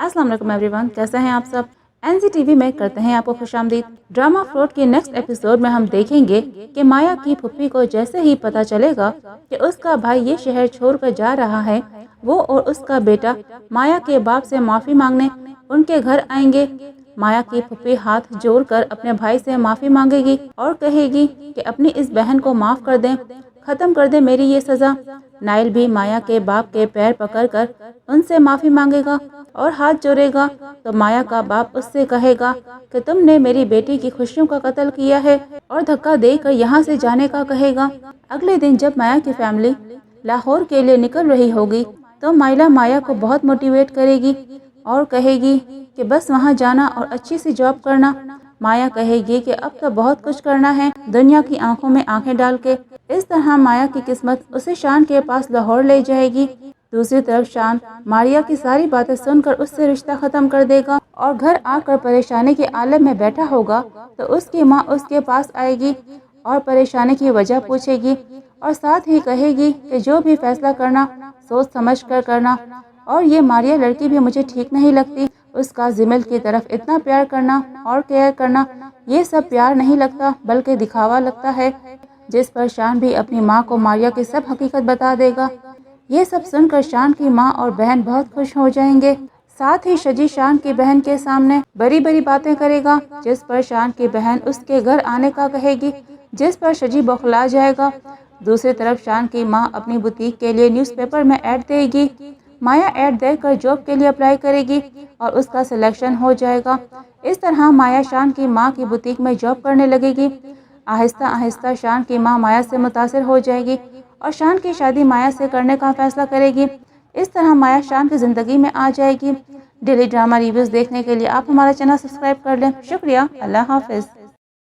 अस्सलाम वालेकुम एवरीवन, कैसे हैं आप सब। NCTV में करते हैं आपको खुशामदीद। ड्रामा फ्रॉड के नेक्स्ट एपिसोड में हम देखेंगे कि माया की फुप्पी को जैसे ही पता चलेगा कि उसका भाई ये शहर छोड़कर जा रहा है, वो और उसका बेटा माया के बाप से माफ़ी मांगने उनके घर आएंगे। माया की फुप्पी हाथ जोड़कर अपने भाई से माफ़ी मांगेगी और कहेगी कि अपनी इस बहन को माफ़ कर दें, ख़त्म कर दे मेरी ये सज़ा। नाइल भी माया के बाप के पैर पकड़कर उनसे माफ़ी मांगेगा और हाथ जोड़ेगा तो माया का बाप उससे कहेगा कि तुमने मेरी बेटी की खुशियों का कत्ल किया है और धक्का देकर यहाँ से जाने का कहेगा। अगले दिन जब माया की फैमिली लाहौर के लिए निकल रही होगी तो माइला माया को बहुत मोटिवेट करेगी और कहेगी कि बस वहाँ जाना और अच्छी सी जॉब करना। माया कहेगी कि अब तो बहुत कुछ करना है, दुनिया की आंखों में आंखें डाल के। इस तरह माया की किस्मत उसे शान के पास लाहौर ले जाएगी। दूसरी तरफ शान मारिया की सारी बातें सुनकर उससे रिश्ता ख़त्म कर देगा और घर आकर परेशानी के आलम में बैठा होगा तो उसकी माँ उसके पास आएगी और परेशानी की वजह पूछेगी और साथ ही कहेगी कि जो भी फैसला करना सोच समझ कर करना। और ये मारिया लड़की भी मुझे ठीक नहीं लगती, उसका जिमिल की तरफ इतना प्यार करना और केयर करना, ये सब प्यार नहीं लगता बल्कि दिखावा लगता है। जिस पर शान भी अपनी माँ को मारिया की सब हकीकत बता देगा। ये सब सुनकर शान की माँ और बहन बहुत खुश हो जाएंगे। साथ ही शजी शान की बहन के सामने बड़ी बड़ी बातें करेगा, जिस पर शान की बहन उसके घर आने का कहेगी, जिस पर शजी बौखला जाएगा। दूसरी तरफ शान की माँ अपनी बुटीक के लिए न्यूज़पेपर में ऐड देगी। माया ऐड देकर जॉब के लिए अप्लाई करेगी और उसका सिलेक्शन हो जाएगा। इस तरह माया शान की माँ की बुटीक में जॉब करने लगेगी। आहिस्ता आहिस्ता शान की माँ माया से मुतासिर हो जाएगी और शान की शादी माया से करने का फैसला करेगी। इस तरह माया शान की ज़िंदगी में आ जाएगी। डेली ड्रामा रिव्यूज़ देखने के लिए आप हमारा चैनल सब्सक्राइब कर लें। शुक्रिया। अल्लाह हाफिज़।